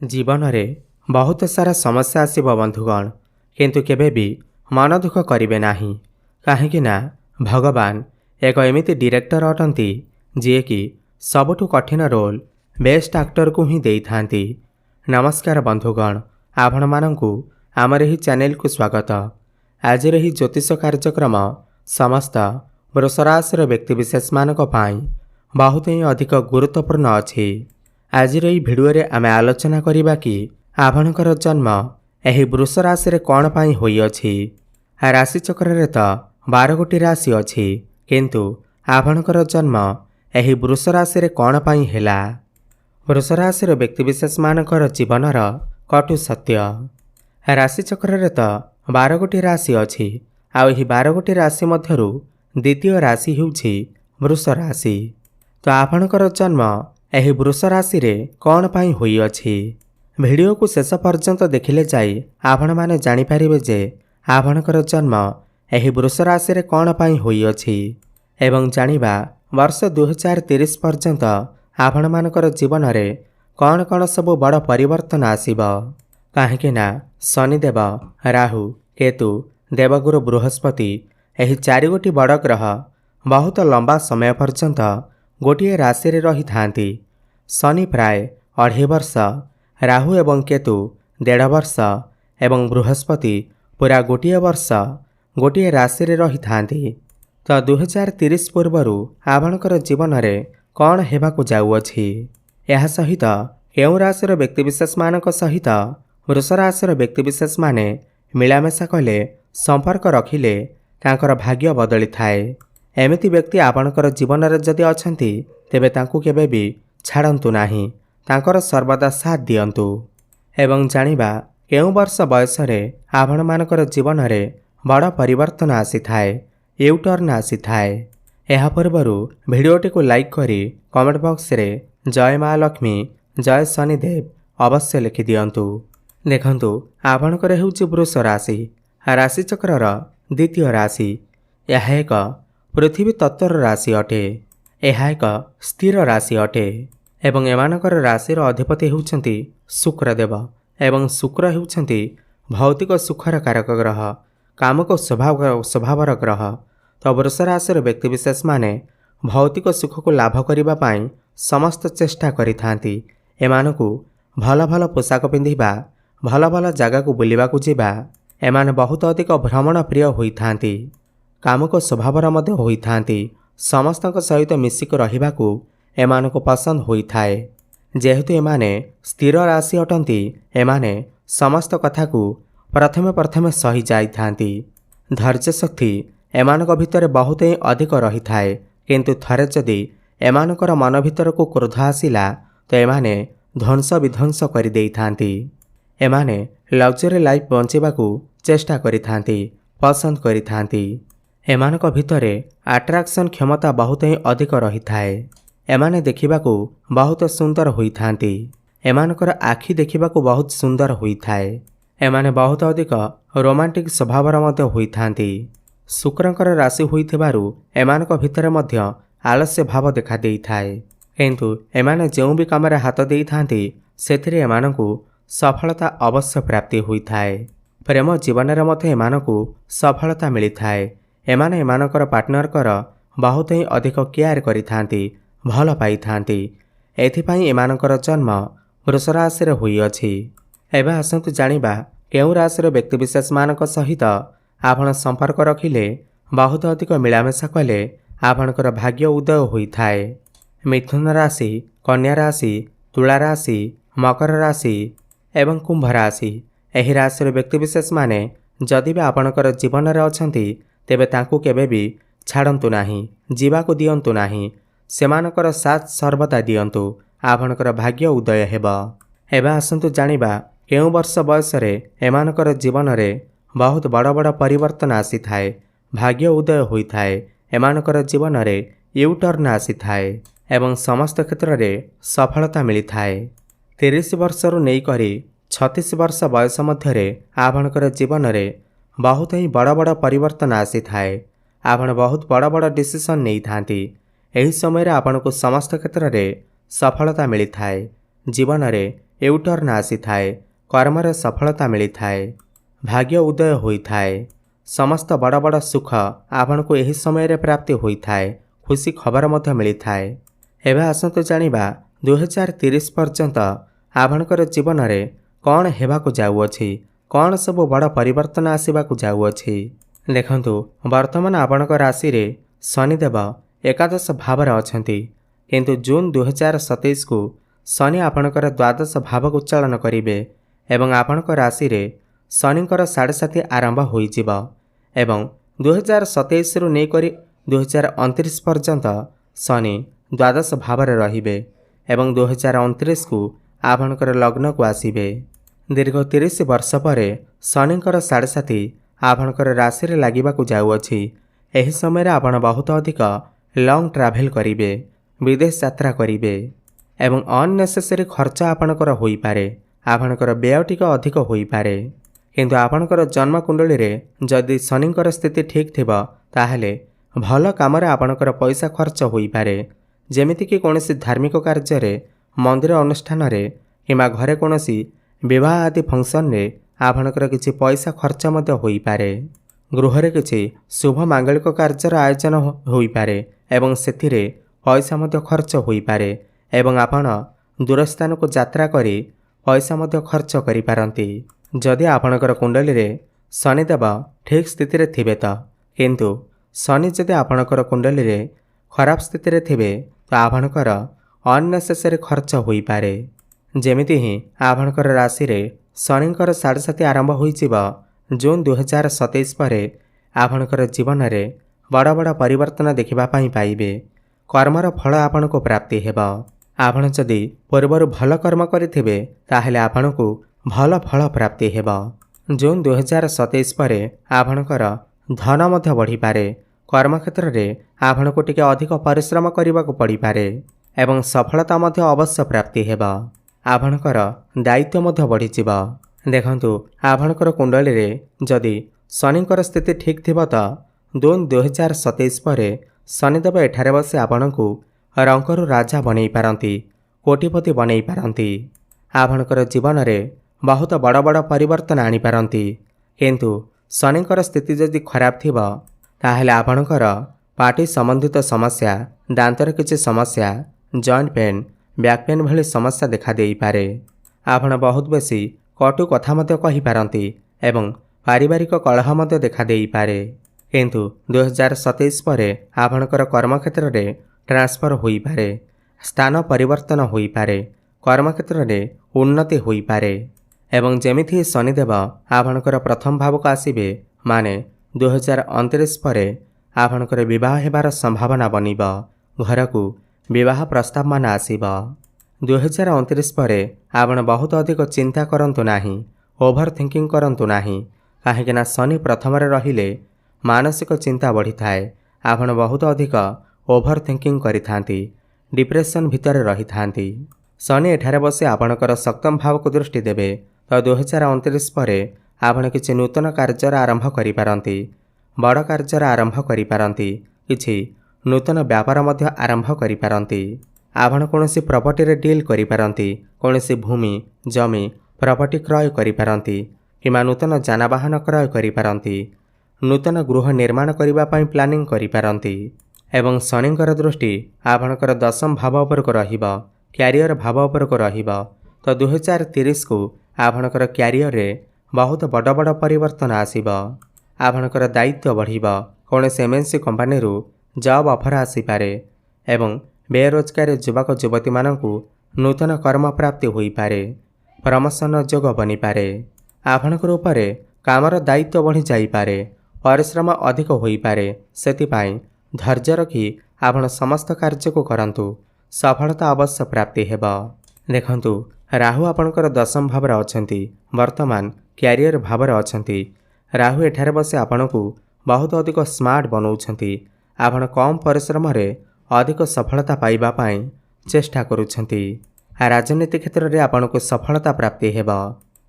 जीवन में बहुत सारा समस्या आसब बंधुगण, किंतु केबे भी मन दुख करेंगे नहीं कहीं भगवान एक एमती डायरेक्टर अटंती जी कि सबुठु कठिन रोल बेस्ट एक्टर को ही दे था। नमस्कार बंधुगण, आपण मानंकु आमर ही चैनल को स्वागत। आज ही ज्योतिष कार्यक्रम समस्त वृषराशि व्यक्तिविशेष मानक पाई बहुत ही अधिक गुरुत्वपूर्ण अच्छी। आज यही भिडियो आम आलोचना करवा कि आपणकर जन्म यही वृष राशि कौन पाई होई अछि। राशि चक्र रे तो 12 गोटी राशि अछि, किंतु आपणकर जन्म यही वृष राशि कौन पाई हैला। वृष राशि व्यक्तिविशेष मानकर जीवनर कटु सत्य। राशि चक्र रे तो 12 गोटी राशि अछि, आउ एही 12 गोटी राशि मध्यरु द्वितीय राशि होउछि वृष राशि। तो आपणकर जन्म यही वृष राशि रे कौन पाई होई अछि। वीडियो को शेष पर्यंत देखिले जाई आपण माने जानि परिबे जे आपणकर जन्म यही वृष राशि रे कौन पाई होई अछि एवं जानिबा वर्ष 2030 पर्यंत आपण मानकर जीवन रे कौन कौन सब बड़ परिवर्तन आसीबो। काहेकि ना शनिदेव, राहु, केतु, देवगुरु बृहस्पति यही 4 गोटी बड़ ग्रह बहुत लंबा समय पर्यंत गोटे राशि रे रही थांती। शनि प्राय 2.5 वर्ष, राहु एवं केतु 1.5 वर्ष एवं बृहस्पति पूरा गोटे वर्ष गोटे राशि रे रही थांती। तो 2030 पूर्वरु आपणकर जीवन रे कौन हेबाकु जाउअछि, यह सहित केउं राशिर व्यक्तिविशेष मानक सहित वृष राशिर व्यक्तिविशेष माने मिलामेशा कले संपर्क रखिले तांकर भाग्य बदली थाए। एमिति व्यक्ति आपणकर जीवन रे जदि अछंती तेबे तांकु केबे भी छाड़ंतु नाही, तांकर सर्वदा साथ दियंतु एवं जानिबा केउं वर्ष बयस रे आपण मानकर जीवन रे बड़ परिवर्तन आसी थाए, यूटर्न आसी थाए। एहा पूर्वरु वीडियोटी को लाइक करी कमेंट बॉक्स रे जय मां लक्ष्मी, जय शनिदेव अवश्य लिखि दियंतु। देखंतु आपणकर हेउछि वृष राशि, राशि चक्रर द्वितीय राशि। यह एक पृथ्वी तत्वर राशि अटे। यह एक स्थिर राशि अटे एवं एमानकर राशिर अधिपति होउछंती शुक्रदेव एवं शुक्र होउछंती भौतिक सुखर कारक ग्रह, कामक स्वभावर ग्रह। तो वृष राशिर व्यक्तिविशेष माने भौतिक सुख को लाभ करिबा पाई समस्त चेष्टा करिथांती। एमानकु भल भल पोशाक पिंधिबा, भल भल जगह को बुलिबाकु जिबा, एमाने बहुत अधिक भ्रमण प्रिय होइथांती। कामक स्वभावर मध्य होइथांती। समस्तक सहित मिसिक रहिबाकु एमानकु पसंद होइथाए। जेहेतु एमाने स्थिर राशि अटंती, एमाने समस्त कथा को प्रथमे प्रथमे सही जाइथांती। धैर्य शक्ति एमानक भितर बहुत ही अधिक रही थाए, किंतु थरे जदि एमानकर मन भितर को क्रोध आसिला तो एमाने ध्वंस विध्वंस करि देइथांती। एमाने लग्जरी लाइफ बंचिबाकु चेष्टा करिथांती, पसंद करिथांती। एमानक भितरे अट्रैक्शन क्षमता बहुत ही अधिक रही थाए। एमाने देखिबाकु बहुत सुंदर होइथांती। एमानकर आखि देखिबाकु बहुत सुंदर होइथाए। एमाने बहुत अधिक रोमांटिक स्वभावर मध्य होइथांती। शुक्रंकर राशि होइथिबारु एमानक भितरे मध्य आलस्य भाव देखा देइथाए, किंतु एमाने जेउ भी कामरे हाथ देइथांती सेथिरे एमानकु सफलता अवश्य प्राप्ति होइथाए। प्रेम जीवन रे मध्य एमानकु सफलता मिलिथाए। एमाने एमानकर पार्टनर कर बहुत ही अधिक केयर करिथांती, भल पाइथांती। एथिपाई एमानकर जन्म वृष राशि रे होई अछि। एबे आसंतु जानिबा केउं राशिर व्यक्तिविशेष मानक सहित आपण संपर्क रखिले बहुत अधिक मिलामेशा कले आपणकर भाग्य उदय होइथाए। मिथुन राशि, कन्या राशि, तुला राशि, मकर राशि एवं कुंभ राशि। एही राशिर व्यक्तिविशेष माने जदि भी आपणकर जीवन रे अछंती तेबे तांकु केबे भी छाड़ंतु नाही, जीवाको दियंतु नाही। सेमानकर साथ सर्वदा दियंतु, आपणकर भाग्य उदय हेबा। एबे आसंतु जानिबा केउं वर्ष बयस रे एमानकर जीवन रे बहुत बड़ बड़ परिवर्तन आसी थाए, भाग्य उदय होई थाए। एमानकर जीवन रे यूटर्न आसी थाए एवं समस्त क्षेत्र रे सफलता मिली थाए। 30 वर्ष रु नै करी 36 वर्ष बयस मध्य रे आपणकर जीवन रे बहुत ही बड़ बड़ परिवर्तन आसी थाए। आपण बहुत बड़ बड़ डिसीजन नहीं थांती। एही समय रे आपनको समस्त क्षेत्र रे सफलता मिली थाए। जीवन रे ୟୁଟର୍ନ ଆସିଥାଏ। କର୍ମରେ ସଫଳତା ମିଳିଥାଏ। ଭାଗ୍ୟ ଉଦୟ ହୋଇଥାଏ। ସମସ୍ତ ବଡ଼ ବଡ଼ ସୁଖ ଆପଣଙ୍କୁ ଏହି ସମୟରେ ପ୍ରାପ୍ତି ହୋଇଥାଏ। ଖୁସି ଖବର ମଧ୍ୟ ମିଳିଥାଏ। ଏବେ ଆସନ୍ତୁ ଜାଣିବା 2030 ପର୍ଯ୍ୟନ୍ତ ଆପଣଙ୍କର ଜୀବନରେ କ'ଣ ହେବାକୁ ଯାଉଅଛି, କ'ଣ ସବୁ ବଡ଼ ପରିବର୍ତ୍ତନ ଆସିବାକୁ ଯାଉଅଛି। ଦେଖନ୍ତୁ, ବର୍ତ୍ତମାନ ଆପଣଙ୍କ ରାଶିରେ ଶନିଦେବ ଏକାଦଶ ଭାବରେ ଅଛନ୍ତି, କିନ୍ତୁ ଜୁନ୍ 2027କୁ ଶନି ଆପଣଙ୍କର ଦ୍ୱାଦଶ ଭାବକୁ ଚାଳନ କରିବେ ଏବଂ ଆପଣଙ୍କ ରାଶିରେ ଶନିଙ୍କର 7.5 ଆରମ୍ଭ ହୋଇଯିବ ଏବଂ 2027ରୁ ନେଇକରି 2029 ପର୍ଯ୍ୟନ୍ତ ଶନି ଦ୍ୱାଦଶ ଭାବରେ ରହିବେ ଏବଂ 2029କୁ ଆପଣଙ୍କର ଲଗ୍ନକୁ ଆସିବେ। ଦୀର୍ଘ 30 ବର୍ଷ ପରେ ଶନିଙ୍କର 7.5 ଆପଣଙ୍କର ରାଶିରେ ଲାଗିବାକୁ ଯାଉଅଛି। ଏହି ସମୟରେ ଆପଣ ବହୁତ ଅଧିକ ଲଙ୍ଗ୍ ଟ୍ରାଭେଲ୍ କରିବେ, ବିଦେଶ ଯାତ୍ରା କରିବେ ଏବଂ ଅନନେସେସରୀ ଖର୍ଚ୍ଚ ଆପଣଙ୍କର ହୋଇପାରେ। ଆପଣଙ୍କର ବ୍ୟୟ ଟିକେ ଅଧିକ ହୋଇପାରେ। କିନ୍ତୁ ଆପଣଙ୍କର ଜନ୍ମକୁଣ୍ଡଳୀରେ ଯଦି ଶନିଙ୍କର ସ୍ଥିତି ଠିକ୍ ଥିବ, ତାହେଲେ ଭଲ କାମରେ ଆପଣଙ୍କର ପଇସା ଖର୍ଚ୍ଚ ହୋଇପାରେ। ଯେମିତିକି କୌଣସି ଧାର୍ମିକ କାର୍ଯ୍ୟରେ, ମନ୍ଦିର ଅନୁଷ୍ଠାନରେ କିମ୍ବା ଘରେ କୌଣସି ବିବାହ ଆଦି ଫଙ୍କସନ୍ରେ ଆପଣଙ୍କର କିଛି ପଇସା ଖର୍ଚ୍ଚ ମଧ୍ୟ ହୋଇପାରେ। ଗୃହରେ କିଛି ଶୁଭ ମାଙ୍ଗଳିକ କାର୍ଯ୍ୟର ଆୟୋଜନ ହୋଇପାରେ ଏବଂ ସେଥିରେ ପଇସା ମଧ୍ୟ ଖର୍ଚ୍ଚ ହୋଇପାରେ ଏବଂ ଆପଣ ଦୂରସ୍ଥାନକୁ ଯାତ୍ରା କରି ପଇସା ମଧ୍ୟ ଖର୍ଚ୍ଚ କରିପାରନ୍ତି। ଯଦି ଆପଣଙ୍କର କୁଣ୍ଡଳୀରେ ଶନିଦେବ ଠିକ୍ ସ୍ଥିତିରେ ଥିବେ ତ। କିନ୍ତୁ ଶନି ଯଦି ଆପଣଙ୍କର କୁଣ୍ଡଳୀରେ ଖରାପ ସ୍ଥିତିରେ ଥିବେ ତ ଆପଣଙ୍କର ଅନନେସେସରୀ ଖର୍ଚ୍ଚ ହୋଇପାରେ। ଯେମିତି ହିଁ ଆପଣଙ୍କର ରାଶିରେ ଶନିଙ୍କର 7.5 ଆରମ୍ଭ ହୋଇଯିବ, ଜୁନ୍ 2027 ପରେ ଆପଣଙ୍କର ଜୀବନରେ ବଡ଼ ବଡ଼ ପରିବର୍ତ୍ତନ ଦେଖିବା ପାଇଁ ପାଇବେ। କର୍ମର ଫଳ ଆପଣଙ୍କୁ ପ୍ରାପ୍ତି ହେବ। ଆପଣ ଯଦି ପୂର୍ବରୁ ଭଲ କର୍ମ କରିଥିବେ ତାହେଲେ ଆପଣଙ୍କୁ ଭଲ ଫଳ ପ୍ରାପ୍ତି ହେବ। ଜୁନ୍ 2027 ପରେ ଆପଣଙ୍କର ଧନ ମଧ୍ୟ ବଢ଼ିପାରେ। କର୍ମକ୍ଷେତ୍ରରେ ଆପଣଙ୍କୁ ଟିକେ ଅଧିକ ପରିଶ୍ରମ କରିବାକୁ ପଡ଼ିପାରେ ଏବଂ ସଫଳତା ମଧ୍ୟ ଅବଶ୍ୟ ପ୍ରାପ୍ତି ହେବ। ଆପଣଙ୍କର ଦାୟିତ୍ୱ ମଧ୍ୟ ବଢ଼ିଯିବ। ଦେଖନ୍ତୁ, ଆପଣଙ୍କର କୁଣ୍ଡଳୀରେ ଯଦି ଶନିଙ୍କର ସ୍ଥିତି ଠିକ୍ ଥିବ ତ ଜୁନ୍ 2027 ପରେ ଶନିଦେବ ଏଠାରେ ବସି ଆପଣଙ୍କୁ ରଙ୍କରୁ ରାଜା ବନେଇ ପାରନ୍ତି, କୋଟିପତି ବନେଇ ପାରନ୍ତି। ଆପଣଙ୍କର ଜୀବନରେ ବହୁତ ବଡ଼ ବଡ଼ ପରିବର୍ତ୍ତନ ଆଣିପାରନ୍ତି। କିନ୍ତୁ ଶନିଙ୍କର ସ୍ଥିତି ଯଦି ଖରାପ ଥିବ, ତାହେଲେ ଆପଣଙ୍କର ପାଟି ସମ୍ବନ୍ଧିତ ସମସ୍ୟା, ଦାନ୍ତର କିଛି ସମସ୍ୟା, ଜଏଣ୍ଟ ପେନ୍, ବ୍ୟାକ୍ ପେନ୍ ଭଳି ସମସ୍ୟା ଦେଖାଦେଇପାରେ। ଆପଣ ବହୁତ ବେଶୀ କଟୁ କଥା ମଧ୍ୟ କହିପାରନ୍ତି ଏବଂ ପାରିବାରିକ କଳହ ମଧ୍ୟ ଦେଖାଦେଇପାରେ। କିନ୍ତୁ 2027 ପରେ ଆପଣଙ୍କର କର୍ମକ୍ଷେତ୍ରରେ ଟ୍ରାନ୍ସଫର ହୋଇପାରେ, ସ୍ଥାନ ପରିବର୍ତ୍ତନ ହୋଇପାରେ, କର୍ମକ୍ଷେତ୍ରରେ ଉନ୍ନତି ହୋଇପାରେ ଏବଂ ଯେମିତି ଶନିଦେବ ଆପଣଙ୍କର ପ୍ରଥମ ଭାବକୁ ଆସିବେ, ମାନେ 2029 ପରେ ଆପଣଙ୍କର ବିବାହ ହେବାର ସମ୍ଭାବନା ବନିବ। ଘରକୁ ବିବାହ ପ୍ରସ୍ତାବମାନ ଆସିବ। 2029 ପରେ ଆପଣ ବହୁତ ଅଧିକ ଚିନ୍ତା କରନ୍ତୁ ନାହିଁ, ଓଭର ଥିଙ୍କିଂ କରନ୍ତୁ ନାହିଁ। କାହିଁକିନା ଶନି ପ୍ରଥମରେ ରହିଲେ ମାନସିକ ଚିନ୍ତା ବଢ଼ିଥାଏ। ଆପଣ ବହୁତ ଅଧିକ ଓଭର ଥିଙ୍କିଂ କରିଥାନ୍ତି, ଡିପ୍ରେସନ୍ ଭିତରେ ରହିଥାନ୍ତି। ଶନି ଏଠାରେ ବସି ଆପଣଙ୍କର ସପ୍ତମ ଭାବକୁ ଦୃଷ୍ଟି ଦେବେ ତ 2029 ପରେ ଆପଣ କିଛି ନୂତନ କାର୍ଯ୍ୟର ଆରମ୍ଭ କରିପାରନ୍ତି, ବଡ଼ କାର୍ଯ୍ୟର ଆରମ୍ଭ କରିପାରନ୍ତି, କିଛି ନୂତନ ବ୍ୟାପାର ମଧ୍ୟ ଆରମ୍ଭ କରିପାରନ୍ତି। ଆପଣ କୌଣସି ପ୍ରପର୍ଟିରେ ଡିଲ୍ କରିପାରନ୍ତି, କୌଣସି ଭୂମି, ଜମି, ପ୍ରପର୍ଟି କ୍ରୟ କରିପାରନ୍ତି କିମ୍ବା ନୂତନ ଯାନବାହନ କ୍ରୟ କରିପାରନ୍ତି, ନୂତନ ଗୃହ ନିର୍ମାଣ କରିବା ପାଇଁ ପ୍ଲାନିଂ କରିପାରନ୍ତି। ଏବଂ ଶନିଙ୍କର ଦୃଷ୍ଟି ଆପଣଙ୍କର ଦଶମ ଭାବ ଉପରକୁ ରହିବ, କ୍ୟାରିୟର ଭାବ ଉପରକୁ ରହିବ ତ 2030କୁ ଆପଣଙ୍କର କ୍ୟାରିୟରରେ ବହୁତ ବଡ଼ ବଡ଼ ପରିବର୍ତ୍ତନ ଆସିବ। ଆପଣଙ୍କର ଦାୟିତ୍ୱ ବଢ଼ିବ। କୌଣସି MNC କମ୍ପାନୀରୁ ଜବ୍ ଅଫର ଆସିପାରେ ଏବଂ ବେରୋଜଗାରୀ ଯୁବକ ଯୁବତୀମାନଙ୍କୁ ନୂତନ କର୍ମ ପ୍ରାପ୍ତି ହୋଇପାରେ, ପ୍ରମୋସନ ଯୋଗ ବନିପାରେ। ଆପଣଙ୍କର ଉପରେ କାମର ଦାୟିତ୍ୱ ବଢ଼ିଯାଇପାରେ, ପରିଶ୍ରମ ଅଧିକ ହୋଇପାରେ। ସେଥିପାଇଁ ଧୈର୍ଯ୍ୟ ରଖି ଆପଣ ସମସ୍ତ କାର୍ଯ୍ୟକୁ କରନ୍ତୁ, ସଫଳତା ଅବଶ୍ୟ ପ୍ରାପ୍ତି ହେବ। ଦେଖନ୍ତୁ, ରାହୁ ଆପଣଙ୍କର ଦଶମ ଭାବରେ ଅଛନ୍ତି, ବର୍ତ୍ତମାନ କ୍ୟାରିୟର ଭାବରେ ଅଛନ୍ତି। ରାହୁ ଏଠାରେ ବସି ଆପଣଙ୍କୁ ବହୁତ ଅଧିକ ସ୍ମାର୍ଟ ବନାଉଛନ୍ତି। ଆପଣ କମ୍ ପରିଶ୍ରମରେ ଅଧିକ ସଫଳତା ପାଇବା ପାଇଁ ଚେଷ୍ଟା କରୁଛନ୍ତି। ରାଜନୀତି କ୍ଷେତ୍ରରେ ଆପଣଙ୍କୁ ସଫଳତା ପ୍ରାପ୍ତି ହେବ।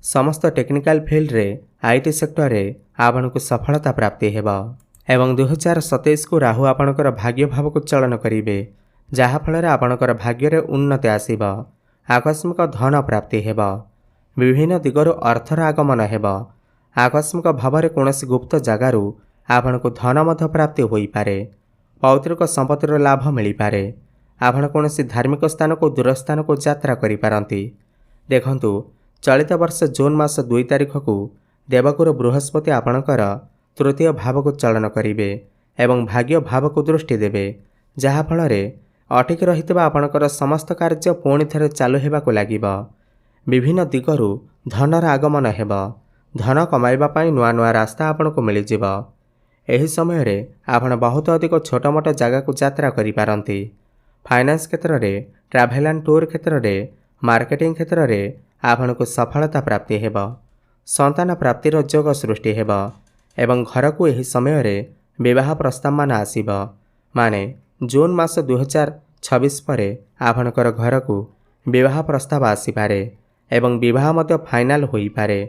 ସମସ୍ତ ଟେକ୍ନିକାଲ ଫିଲ୍ଡରେ, IT ସେକ୍ଟରରେ ଆପଣଙ୍କୁ ସଫଳତା ପ୍ରାପ୍ତି ହେବ ଏବଂ 2027କୁ ରାହୁ ଆପଣଙ୍କର ଭାଗ୍ୟ ଭାବକୁ ଚଳନ କରିବେ, ଯାହାଫଳରେ ଆପଣଙ୍କର ଭାଗ୍ୟରେ ଉନ୍ନତି ଆସିବ। आकस्मिक धन प्राप्ति हेब। विभिन्न दिगरु अर्थर आगमन हेब। आकस्मिक भाव में कौन गुप्त जगार आपण को धन मध्य प्राप्ति हो पारे। पौत्रिक संपत्तिर लाभ मिल पारे। आपण कौन धार्मिक स्थान को दूर स्थान को यात्रा करिपारंती। देखंतु चलित वर्ष जून मास 2 तारिख को देवगुरु बृहस्पति आपणकर तृतीय भाव को चलन करिवे एवं भाग्य भाव को दृष्टि देवे, जहा फल अटकी रहितबा आपणकर समस्त कार्य पुणी थे चालू हेबाकु लागिब। विभिन्न दिगरु धनर आगमन हेब। धन कमाइबा पई नुआ नुआ रास्ता आपण को मिल जिव। एही समय रे आपण बहुत अधिक छोट मोट जगह को यात्रा करि पारंती। फाइनेंस क्षेत्र रे, ट्रैवल एंड टूर क्षेत्र रे, मार्केटिंग क्षेत्र रे आपण को सफलता प्राप्ति हेब। संतान प्राप्तिर योग सृष्टि हेब एवं घर को एही समय रे विवाह प्रस्ताव मान आसीब। माने जून मास 2026 परे आपणकर घर को विवाह प्रस्ताव आसीपारे एवं विवाह मध्य फाइनाल होई पारे।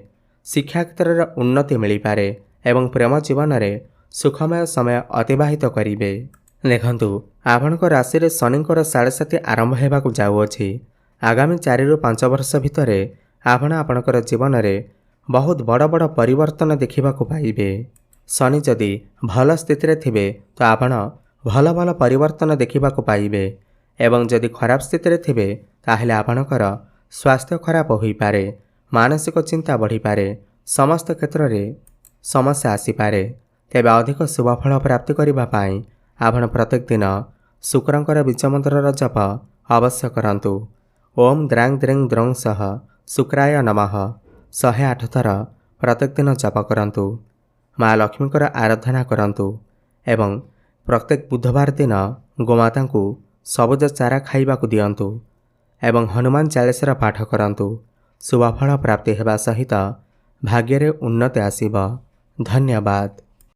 शिक्षा क्षेत्र रे उन्नति मिली पारे एवं प्रेम जीवन रे सुखमय समय अतिबाहित करिवे। देखंतु आपणक राशि रे शनिंकर 7.5 आरंभ हेबाकु जाउअछि। आगामी 4 रु 5 वर्ष भितरे आपण आपणकर जीवन रे बहुत बड़ बड़ परिवर्तन देखिबाकु पाइबे। शनि जदि भल स्थिति रे थिबे तो आपण भल भल परिवर्तन देखिबाकु पाइबे एवं जदि खराब स्थिति रे थिबे ताहेले आपणकर स्वास्थ्य खराब होई पारे, मानसिक चिंता बढ़ी पारे, समस्त क्षेत्र रे समस्या आसी पारे। तेबे अधिक शुभफल प्राप्ति करबा पाई आपण प्रत्येक दिन शुक्रंकर बीज मंत्र जप अवश्य करंतु। ओम द्रांग द्रिंग द्रौं सह शुक्राय नमः 108 थर प्रत्येक दिन जप करंतु। माँ लक्ष्मीकर आराधना करंतु एवं प्रत्येक बुधवार दिन गोमाता को सबुज चारा खाइबाकु दियंतु एवं हनुमान चालीसार पाठ करंतु। शुभफल प्राप्ति हेबा सहित भाग्य रे उन्नति आसीब। धन्यवाद।